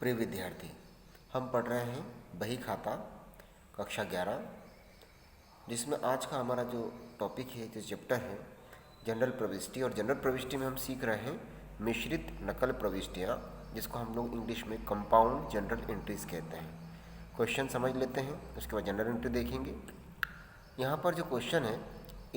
प्रिय विद्यार्थी, हम पढ़ रहे हैं बही खाता कक्षा 11, जिसमें आज का हमारा जो टॉपिक है, जो चैप्टर है जनरल प्रविष्टि। और जनरल प्रविष्टि में हम सीख रहे हैं मिश्रित नकल प्रविष्टियाँ, जिसको हम लोग इंग्लिश में कंपाउंड जनरल एंट्रीज कहते हैं। क्वेश्चन समझ लेते हैं, उसके बाद जनरल एंट्री देखेंगे। यहाँ पर जो क्वेश्चन है,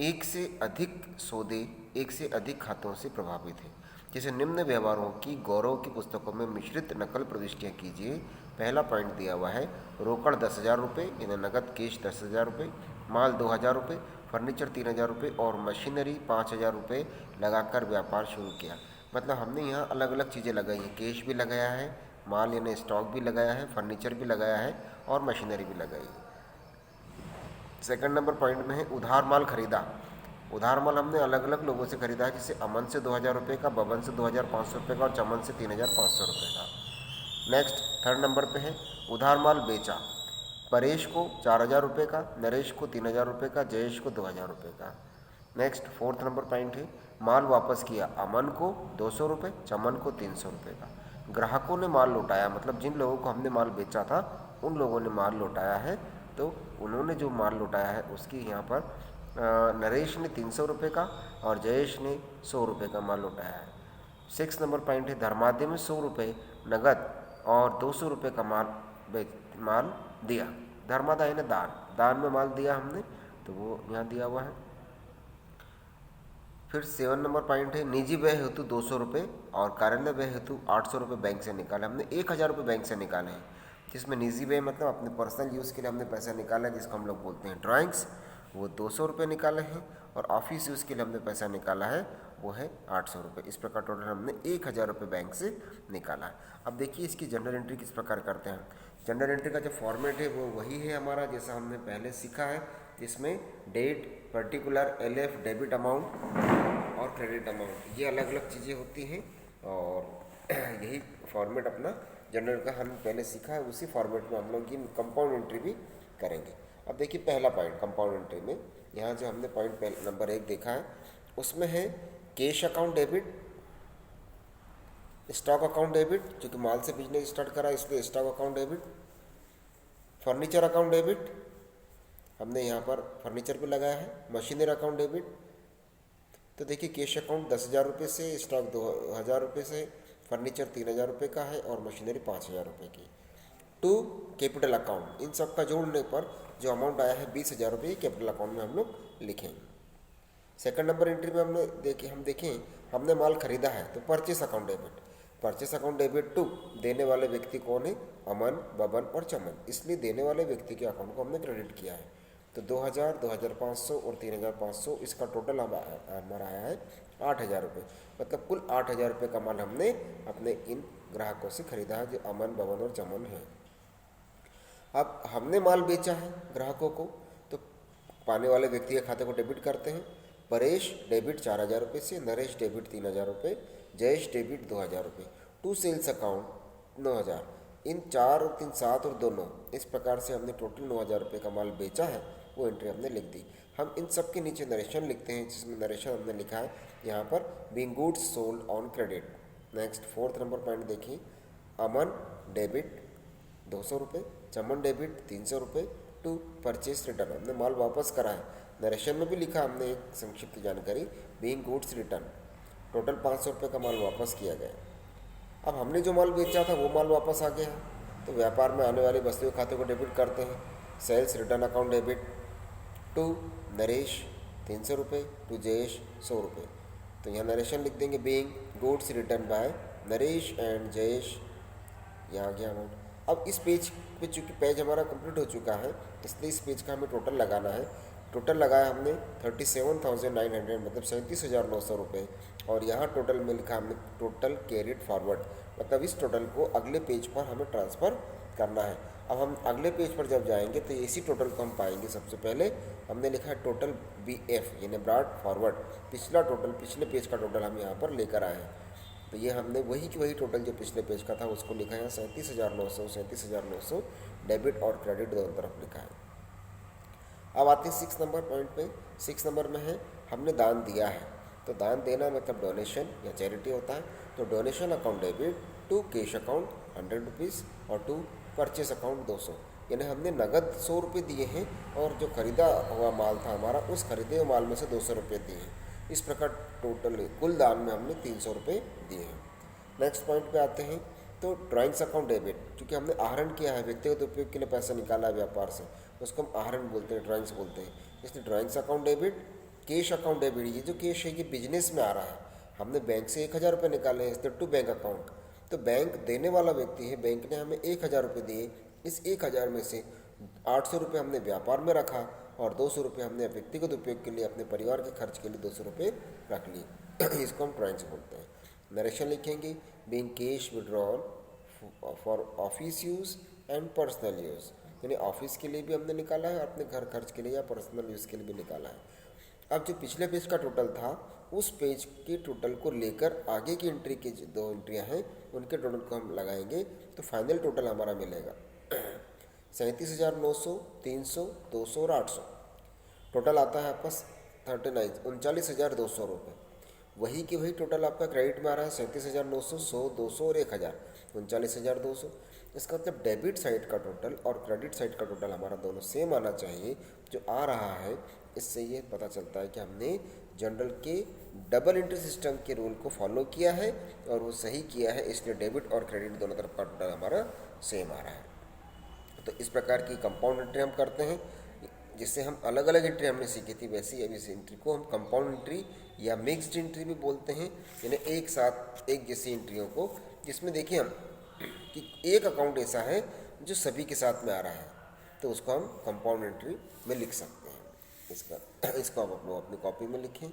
एक से अधिक सौदे एक से अधिक खातों से प्रभावित है। जैसे निम्न व्यवहारों की गौरव की पुस्तकों में मिश्रित नकल प्रविष्टियाँ कीजिए। पहला पॉइंट दिया हुआ है, रोकड़ 10,000 रुपये, यानी नगद कैश 10,000 रुपये, माल 2,000 रुपये, फर्नीचर 3,000 रुपये और मशीनरी 5,000 रुपये लगाकर व्यापार शुरू किया। मतलब हमने यहाँ अलग अलग चीज़ें लगाई हैं, कैश भी लगाया है, माल यानी स्टॉक भी लगाया है, फर्नीचर भी लगाया है और मशीनरी भी लगाई है। सेकंड नंबर पॉइंट में है उधार माल खरीदा। उधार माल हमने अलग अलग लोगों से खरीदा है, जैसे अमन से 2,000 रुपये का, बबन से 2,500 रुपये का और चमन से 3,500 रुपये का। नेक्स्ट थर्ड नंबर पे है उधार माल बेचा। परेश को 4,000 रुपये का, नरेश को 3,000 रुपये का, जयेश को 2,000 रुपये का। नेक्स्ट फोर्थ नंबर पॉइंट है माल वापस किया। अमन को 200 रुपये, चमन को 300 रुपये का। ग्राहकों ने माल लौटाया, मतलब जिन लोगों को हमने माल बेचा था उन लोगों ने माल लौटाया है, तो उन्होंने जो माल लौटाया है उसकी यहाँ पर नरेश ने 300 रुपये का और जयेश ने 100 रुपये का माल लौटाया है। 6 नंबर पॉइंट है धर्मादय में 100 रुपये नगद और 200 रुपये का माल दिया। धर्मादाय ने दान में माल दिया हमने, तो वो यहाँ दिया हुआ है। फिर 7 नंबर पॉइंट है निजी व्यय हेतु 200 रुपये और कार्यालय व्यय हेतु 800 रुपये बैंक से निकाले। हमने 1,000 रुपये बैंक से निकाले हैं, जिसमें निजी व्यय मतलब अपने पर्सनल यूज़ के लिए हमने पैसा निकाला है, जिसको हम लोग बोलते हैं ड्राइंग्स, वो 200 रुपये निकाले हैं। और ऑफिस यूज़ के लिए हमने पैसा निकाला है, वो है 800 रुपये। इस प्रकार टोटल हमने 1,000 रुपये बैंक से निकाला है। अब देखिए इसकी जनरल एंट्री किस प्रकार करते हैं। जनरल एंट्री का जो फॉर्मेट है वो वही है हमारा जैसा हमने पहले सीखा है, जिसमें date, particular, LF, debit amount और क्रेडिट अमाउंट, ये अलग अलग चीज़ें होती हैं। और यही फॉर्मेट अपना जनरल का हम पहले सीखा है, उसी फॉर्मेट में हम लोग की कंपाउंड एंट्री भी करेंगे। अब देखिए पहला पॉइंट कंपाउंड एंट्री में, यहाँ जो हमने पॉइंट नंबर 1 देखा है, उसमें है cash account debit, stock account debit, जो कि माल से बिजनेस स्टार्ट करा इसलिए stock account debit, furniture account debit, हमने यहाँ पर फर्नीचर पे लगाया है, मशीनरी अकाउंट डेबिट। तो देखिए कैश अकाउंट 10,000 रुपये से, स्टॉक 2,000 रुपये से, फर्नीचर 3,000 रुपये का है और मशीनरी 5,000 रुपये की। टू कैपिटल अकाउंट, इन सब का जोड़ने पर जो अमाउंट आया है 20,000 रुपये कैपिटल अकाउंट में हम लोग लिखेंगे। सेकंड नंबर एंट्री में हम देखें हमने माल खरीदा है, तो purchase account debit. Purchase account debit to देने वाले व्यक्ति कौन है, अमन, बबन और चमन, इसलिए देने वाले व्यक्ति के अकाउंट को हमने क्रेडिट किया है। तो 2,000, 2,500 और 3,500, इसका टोटल हमारा आया है 8,000 रुपये। मतलब कुल 8,000 रुपये का माल हमने अपने इन ग्राहकों से खरीदा है, जो अमन, बबन और चमन है। अब हमने माल बेचा है ग्राहकों को, तो पाने वाले व्यक्ति के खाते को डेबिट करते हैं। परेश डेबिट 4,000 रुपये से, नरेश डेबिट 3,000 रुपये, जयेश डेबिट 2,000 रुपये। टू सेल्स अकाउंट 9,000, इन 4 और 3 7 और 2 9, इस प्रकार से हमने टोटल 9,000 रुपये का माल बेचा है, वो एंट्री हमने लिख दी। हम इन सब के नीचे नरेशन लिखते हैं, जिसमें नरेशन हमने लिखा है यहाँ पर being goods sold on credit. Next fourth number point देखिए, अमन डेबिट 200 रुपये, चमन डेबिट 300 रुपये। टू परचेस रिटर्न, हमने माल वापस करा है। नरेशन में भी लिखा हमने एक संक्षिप्त जानकारी, बीइंग गुड्स रिटर्न, टोटल 500 रुपये का माल वापस किया गया। अब हमने जो माल बेचा था वो माल वापस आ गया है, तो व्यापार में आने वाली वस्तुओं के खाते को डेबिट करते हैं। Sales return account debit to Naresh 300 रुपये, टू जयेश 100 रुपये। तो यहाँ नरेशन लिख देंगे being goods return by Naresh and Jayesh, यहाँ गया अमाउंट। अब इस पेज पे चूँकि पेज हमारा कंप्लीट हो चुका है, इसलिए इस पेज का हमें टोटल लगाना है। टोटल लगाया हमने 37,900, मतलब 37,900 रुपये। और यहाँ टोटल में लिखा हमने टोटल कैरिड फॉरवर्ड, मतलब इस टोटल को अगले पेज पर हमें ट्रांसफ़र करना है। अब हम अगले पेज पर जब जाएंगे तो इसी टोटल को हम पाएंगे। सबसे पहले हमने लिखा है टोटल BF, यानी ब्रॉड फॉरवर्ड, पिछला टोटल, पिछले पेज का टोटल हम यहाँ पर लेकर आए हैं। तो ये हमने वही टोटल जो पिछले पेज का था उसको लिखा है 37,900 डेबिट और क्रेडिट दोनों तरफ लिखा है। अब आते हैं 6 नंबर पॉइंट पे। 6 नंबर में है हमने दान दिया है। तो दान देना मतलब डोनेशन या चैरिटी होता है। तो donation account debit to cash account 100 rupees और टू परचेस अकाउंट 200, यानी हमने नगद 100 रुपये दिए हैं और जो खरीदा हुआ माल था हमारा, उस खरीदे हुए माल में से 200 रुपये दिए हैं। इस प्रकार टोटल कुल दान में हमने 300 रुपये दिए हैं। नेक्स्ट पॉइंट पे आते हैं। तो ड्राइंग्स अकाउंट डेबिट, क्योंकि हमने आहरण किया है, व्यक्तिगत उपयोग के लिए पैसा निकाला है व्यापार से, उसको हम आहरण बोलते हैं, ड्राइंग्स बोलते हैं, इसलिए drawings account debit. Cash account debit, ये जो कैश है ये बिजनेस में आ रहा है, हमने बैंक से 1000 रुपये निकाले हैं, इसलिए टू बैंक अकाउंट। तो बैंक देने वाला व्यक्ति है, बैंक ने हमें 1000 रुपये दिए, इस 1000 में से 800 रुपये हमने व्यापार में रखा और 200 रुपये हमने व्यक्तिगत उपयोग के लिए, अपने परिवार के खर्च के लिए 200 रुपये रख लिए। इसको हम ड्राइंग्स बोलते हैं। नरेशन लिखेंगे, being cash withdrawal for office use and personal use, यानी ऑफिस के लिए भी हमने निकाला है, अपने घर खर्च के लिए या पर्सनल यूज़ के लिए भी निकाला है। अब जो पिछले पेज का टोटल था, उस पेज के टोटल को लेकर आगे की एंट्री की जो 2 एंट्रियाँ हैं उनके टोटल को हम लगाएंगे, तो फाइनल टोटल हमारा मिलेगा 37,900, 300, 200 और 800। टोटल आता है आपका 39,200 रुपये। वही की वही टोटल आपका क्रेडिट में आ रहा है 37,900, 100, 200 और 1000, 39,200। इसका मतलब डेबिट साइड का टोटल और क्रेडिट साइड का टोटल हमारा दोनों सेम आना चाहिए, जो आ रहा है। इससे ये पता चलता है कि हमने जनरल के डबल एंट्री सिस्टम के रूल को फॉलो किया है और वो सही किया है, इसलिए डेबिट और क्रेडिट दोनों तरफ का टोटल हमारा सेम आ रहा है। तो इस प्रकार की कंपाउंड एंट्री हम करते हैं, जिससे हम अलग अलग एंट्री हमने सीखी थी, वैसी अब इस एंट्री को हम कंपाउंड एंट्री या मिक्स्ड एंट्री भी बोलते हैं, यानी एक साथ एक जैसी एंट्रियों को, जिसमें देखिए हम कि एक अकाउंट ऐसा है जो सभी के साथ में आ रहा है, तो उसको हम कंपाउंड एंट्री में लिख सकते हैं। इसको आप अपनी कॉपी में लिखें।